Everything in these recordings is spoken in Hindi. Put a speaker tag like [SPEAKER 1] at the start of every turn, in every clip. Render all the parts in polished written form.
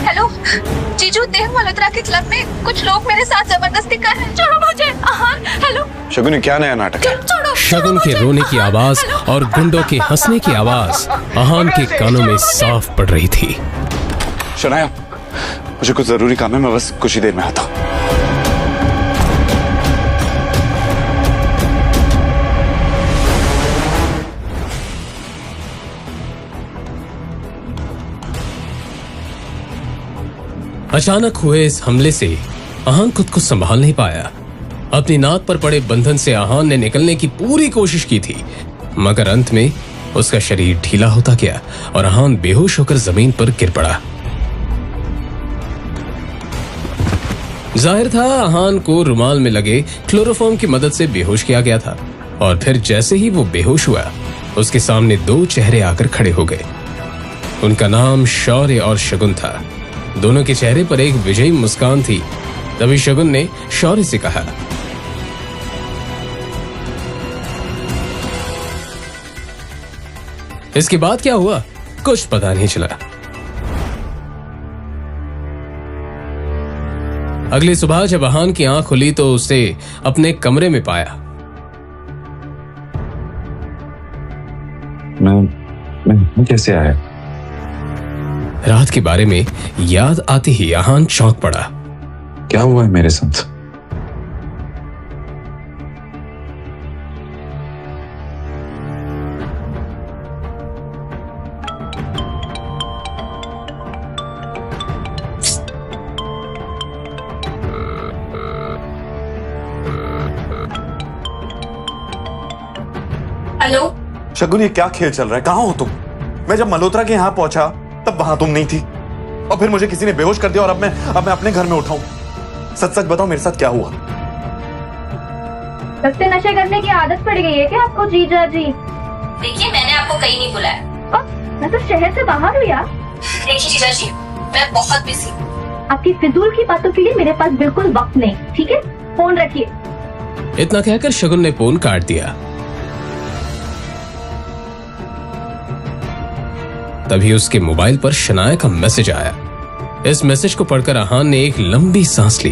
[SPEAKER 1] हेलो जीजू, देव मल्होत्रा के क्लब में कुछ लोग मेरे साथ जबरदस्ती कर रहे हैं। छोड़ो मुझे। हेलो
[SPEAKER 2] शगुन, ये क्या नया नाटक है?
[SPEAKER 1] छोड़ो।
[SPEAKER 3] शगुन के रोने की आवाज और गुंडों के हंसने की आवाज अहान के कानों में साफ पड़ रही थी।
[SPEAKER 2] शनाया, मुझे कुछ जरूरी काम है, मैं बस कुछ ही देर में आता हूँ।
[SPEAKER 3] अचानक हुए इस हमले से अहान खुद को संभाल नहीं पाया। अपनी नाक पर पड़े बंधन से अहान ने निकलने की पूरी कोशिश की थी, मगर अंत में उसका शरीर ढीला होता गया और अहान बेहोश होकर जमीन पर गिर पड़ा। जाहिर था अहान को रुमाल में लगे क्लोरोफॉर्म की मदद से बेहोश किया गया था, और फिर जैसे ही वो बेहोश हुआ, उसके सामने दो चेहरे आकर खड़े हो गए। उनका नाम शौर्य और शगुन था। दोनों के चेहरे पर एक विजयी मुस्कान थी। तभी शगुन ने शौर्य से कहा, इसके बाद क्या हुआ कुछ पता नहीं चला। अगली सुबह जब अहान की आंख खुली तो उसे अपने कमरे में पाया।
[SPEAKER 2] मैं कैसे आया?
[SPEAKER 3] रात के बारे में याद आते ही अहान चौंक पड़ा।
[SPEAKER 2] क्या हुआ है मेरे साथ?
[SPEAKER 1] हेलो
[SPEAKER 2] शगुन, ये क्या खेल चल रहा है? कहाँ हो तुम? मैं जब मल्होत्रा के यहाँ पहुंचा तब वहां तुम नहीं थी, और फिर मुझे किसी ने बेहोश कर दिया, और अब मैं अपने घर में उठाऊं। सच सच बताओ, मेरे साथ क्या हुआ?
[SPEAKER 4] सस्ते नशे करने की आदत पड़ गई है क्या आपको जीजा जी?
[SPEAKER 1] देखिए, मैंने आपको कहीं नहीं बुलाया।
[SPEAKER 4] मैं तो शहर से बाहर हूँ यार।
[SPEAKER 1] देखिए जीजा जी, मैं बहुत बिजी हूँ।
[SPEAKER 4] आपकी फिजूल की बातों के लिए मेरे पास बिल्कुल वक्त नहीं, ठीक है? फोन रखिए।
[SPEAKER 3] इतना कहकर शगुन ने फोन काट दिया। तभी उसके मोबाइल पर शनाया का मैसेज आया। इस मैसेज को पढ़कर अहान ने एक लंबी सांस ली,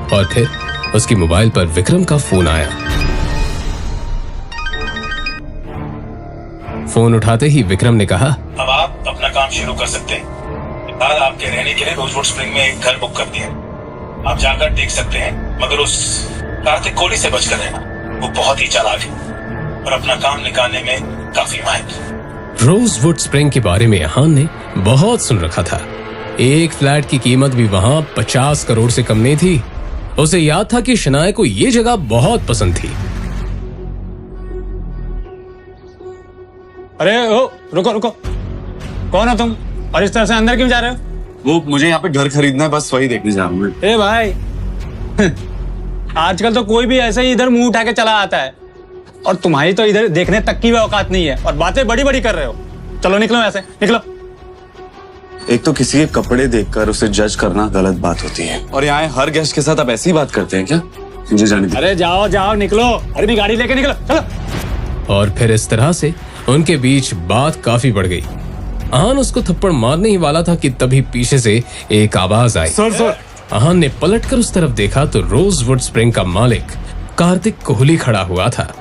[SPEAKER 3] और फिर उसकी मोबाइल पर विक्रम का फोन आया। फोन उठाते ही विक्रम ने कहा,
[SPEAKER 5] अब आप अपना काम शुरू कर सकते हैं। फिलहाल आपके रहने के लिए रोजवुड स्प्रिंग में एक घर बुक कर दिया। आप जाकर देख सकते हैं, मगर उस कार्तिक कोहली से बचकर रहना। वो बहुत ही चालाक है और अपना काम निकालने में काफी माहिर।
[SPEAKER 3] रोजवुड स्प्रिंग के बारे में अहान ने बहुत सुन रखा था। एक फ्लैट की कीमत भी वहां 50 करोड़ से कम नहीं थी। उसे याद था कि शनाया को ये जगह बहुत पसंद थी।
[SPEAKER 6] अरे ओ, रुको रुको, कौन हो तुम और इस तरह से अंदर क्यों जा रहे हो?
[SPEAKER 2] वो मुझे यहाँ पे घर खरीदना है, बस वही देखने जा रहा हूँ।
[SPEAKER 6] ए भाई आजकल तो कोई भी ऐसे ही इधर मुंह उठा के चला आता है, और तुम्हारी तो इधर देखने तक की भी औकात नहीं है, और बातें बड़ी बड़ी कर रहे हो। चलो निकलो ऐसे, निकलो।
[SPEAKER 2] एक तो किसी के कपड़े देखकर उसे जज करना गलत बात होती है, और यहाँ हर गेस्ट के साथ आप ऐसी बात करते हैं क्या? मुझे जाने दीजिए।
[SPEAKER 6] अरे जाओ जाओ, निकलो, अपनी गाड़ी लेके निकलो, चलो।
[SPEAKER 3] और फिर इस तरह से उनके बीच बात काफी बढ़ गई। अहान उसको थप्पड़ मारने ही वाला था कि तभी पीछे से एक आवाज आई।
[SPEAKER 2] सर।
[SPEAKER 3] अहान ने पलटकर उस तरफ देखा तो रोजवुड स्प्रिंग का मालिक कार्तिक कोहली खड़ा हुआ था।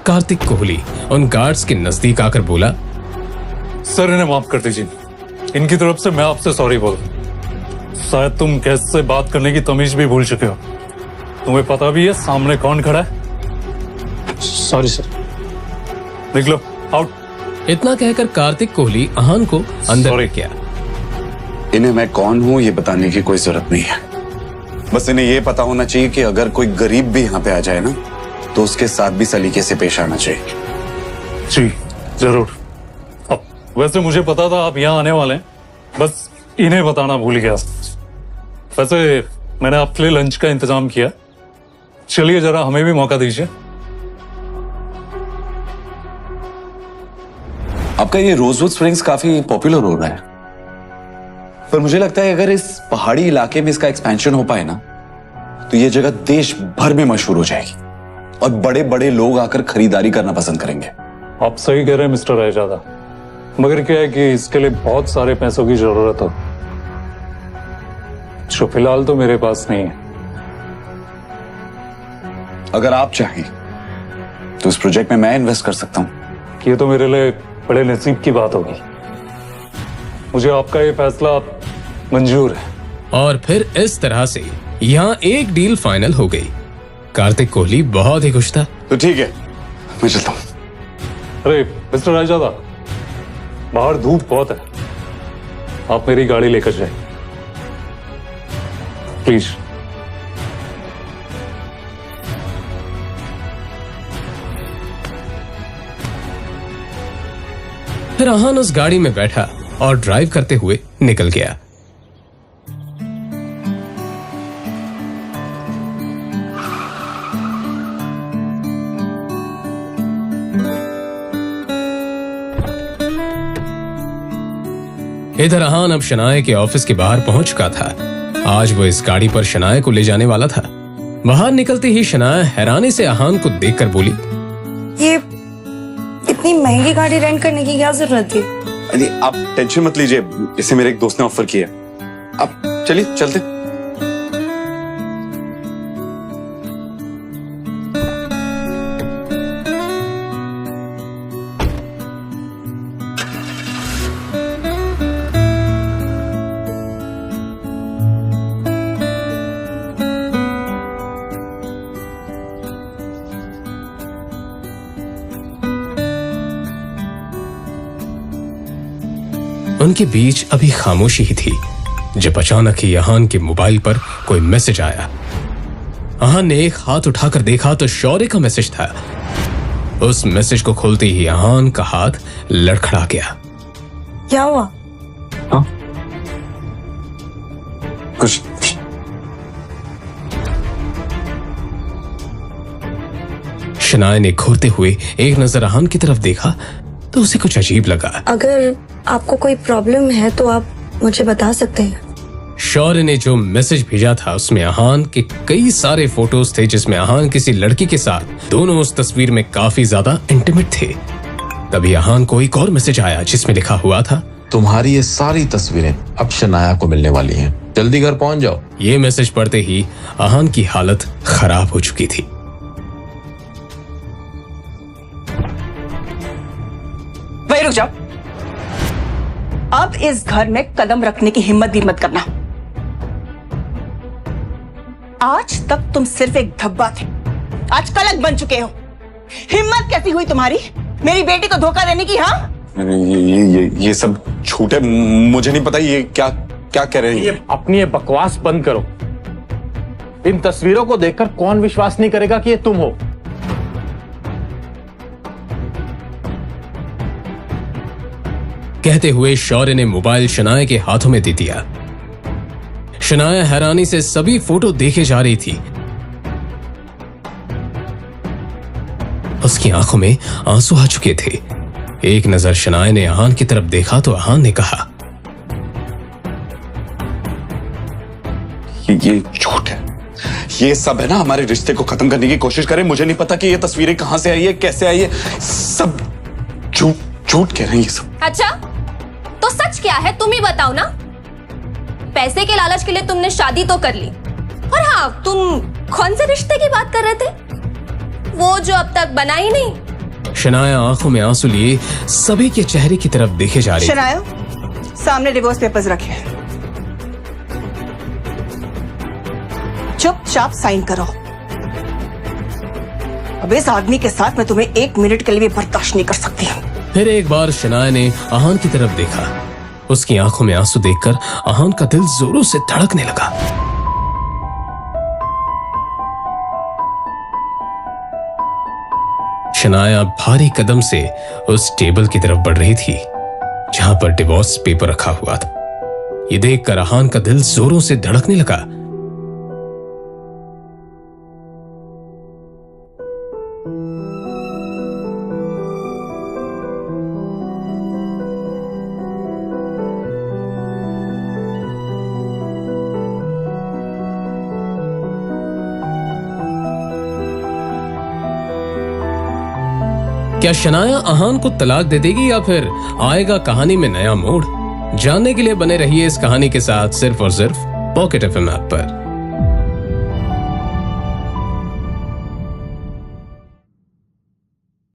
[SPEAKER 3] कार्तिक कोहली उन गार्ड्स के नजदीक आकर बोला,
[SPEAKER 7] सर इन्हें माफ कर दीजिए, इनकी तरफ से मैं आपसे सॉरी बोल रहा हूं। शायद तुम गेस्ट से बात करने की तमीज भी भूल चुके हो। तुम्हें पता भी है सामने कौन खड़ा है?
[SPEAKER 6] Sorry sir.
[SPEAKER 7] निकलो, आउट।
[SPEAKER 3] इतना कहकर कार्तिक कोहली अहान को अंदर ले गया।
[SPEAKER 2] इन्हें मैं कौन हूँ ये बताने की कोई जरूरत नहीं है। बस इन्हें ये पता होना चाहिए कि अगर कोई गरीब भी यहाँ पे आ जाए ना, तो उसके साथ भी सलीके से पेश आना चाहिए।
[SPEAKER 7] जी जरूर। अब वैसे मुझे पता था आप यहाँ आने वाले हैं, बस इन्हें बताना भूल गया। वैसे मैंने आपके लिए लंच का इंतजाम किया, चलिए जरा हमें भी मौका दीजिए।
[SPEAKER 2] आपका ये रोजवुड स्प्रिंग्स काफी पॉपुलर हो रहा है, पर मुझे लगता है अगर इस पहाड़ी इलाके में इसका एक्सपेंशन हो पाए ना, तो ये जगह देश भर में मशहूर हो जाएगी और बड़े बड़े लोग आकर खरीदारी करना पसंद करेंगे।
[SPEAKER 7] आप सही कह रहे हैं मिस्टर रायजादा। मगर क्या है कि इसके लिए बहुत सारे पैसों की जरूरत हो, जो फिलहाल तो मेरे पास नहीं है।
[SPEAKER 2] अगर आप चाहें तो इस प्रोजेक्ट में मैं इन्वेस्ट कर सकता हूं।
[SPEAKER 7] ये तो मेरे लिए बड़े नसीब की बात होगी। मुझे आपका ये फैसला मंजूर है।
[SPEAKER 3] और फिर इस तरह से यहाँ एक डील फाइनल हो गई। कार्तिक कोहली बहुत ही खुश था।
[SPEAKER 2] तो ठीक है, मैं चलता हूं।
[SPEAKER 7] अरे मिस्टर रायजादा, बाहर धूप बहुत है, आप मेरी गाड़ी लेकर जाए प्लीज।
[SPEAKER 3] फिर आहान उस गाड़ी में बैठा और ड्राइव करते हुए निकल गया। इधर आहान अब शनाया के ऑफिस के बाहर पहुंच चुका था। आज वो इस गाड़ी पर शनाया को ले जाने वाला था। बाहर निकलते ही शनाया हैरानी से आहान को देखकर बोली,
[SPEAKER 8] ये इतनी महंगी गाड़ी रेंट करने की क्या जरूरत थी?
[SPEAKER 2] अरे आप टेंशन मत लीजिए, इसे मेरे एक दोस्त ने ऑफर किया। आप चलिए चलते।
[SPEAKER 3] उनके बीच अभी खामोशी ही थी जब अचानक ही आहान के मोबाइल पर कोई मैसेज आया। आहान ने एक हाथ उठाकर देखा तो शौर्य का मैसेज था। उस मैसेज को खोलते ही आहान का हाथ लड़खड़ा गया।
[SPEAKER 8] क्या हुआ?
[SPEAKER 2] कुछ
[SPEAKER 3] शनाया ने घूरते हुए एक नजर आहान की तरफ देखा तो उसे कुछ अजीब लगा।
[SPEAKER 8] अगर आपको कोई प्रॉब्लम है तो आप मुझे बता सकते हैं।
[SPEAKER 3] शौर्य ने जो मैसेज भेजा था उसमें आहान के कई सारे फोटोज थे जिसमें आहान किसी लड़की के साथ, दोनों उस तस्वीर में काफी ज्यादा इंटीमेट थे। तभी आहान को एक और मैसेज आया जिसमें लिखा हुआ था,
[SPEAKER 9] तुम्हारी ये सारी तस्वीरें अब शनाया को मिलने वाली हैं, जल्दी घर पहुंच जाओ।
[SPEAKER 3] ये मैसेज पढ़ते ही आहान की हालत खराब हो चुकी थी।
[SPEAKER 10] वही रुक जाओ, अब इस घर में कदम रखने की हिम्मत भी मत करना। आज तक तुम सिर्फ एक धब्बा थे, आज कलंक बन चुके हो। हिम्मत कैसी हुई तुम्हारी मेरी बेटी को धोखा देने की? हाँ,
[SPEAKER 2] ये सब झूठ है, मुझे नहीं पता ये क्या क्या कह रहे हैं।
[SPEAKER 11] ये अपनी ये बकवास बंद करो। इन तस्वीरों को देखकर कौन विश्वास नहीं करेगा कि ये तुम हो?
[SPEAKER 3] कहते हुए शौर्य ने मोबाइल शनाया के हाथों में दे दिया। शनाया हैरानी से सभी फोटो देखे जा रही थी। उसकी आंखों में आंसू आ चुके थे। एक नजर शनाया ने आहान की तरफ देखा तो आहान ने कहा,
[SPEAKER 2] ये झूठ है, ये सब है ना हमारे रिश्ते को खत्म करने की कोशिश करें। मुझे नहीं पता कि ये तस्वीरें कहां से आई है, कैसे आई है, सब झूठ कह रहे हैं ये सब।
[SPEAKER 1] अच्छा, तो सच क्या है तुम ही बताओ ना। पैसे के लालच के लिए तुमने शादी तो कर ली, और हाँ, तुम कौन से रिश्ते की बात कर रहे थे? वो जो अब तक बना ही नहीं।
[SPEAKER 3] शनाया आंखों में आंसू लिए सभी के चेहरे की तरफ देखे जा रही थी।
[SPEAKER 10] शनाया, सामने डिवोर्स पेपर्स रखे, चुपचाप साइन करो। अब इस आदमी के साथ मैं तुम्हें 1 मिनट के लिए भी बर्दाश्त नहीं कर सकती हूँ।
[SPEAKER 3] फिर एक बार शनाया ने आहान की तरफ देखा। उसकी आंखों में आंसू देखकर आहान का दिल जोरों से धड़कने लगा। शनाया भारी कदम से उस टेबल की तरफ बढ़ रही थी जहां पर डिवोर्स पेपर रखा हुआ था। ये देखकर आहान का दिल जोरों से धड़कने लगा। क्या शनाया अहान को तलाक दे देगी या फिर आएगा कहानी में नया मोड़? जानने के लिए बने रहिए इस कहानी के साथ सिर्फ और सिर्फ पॉकेट एफएम ऐप पर।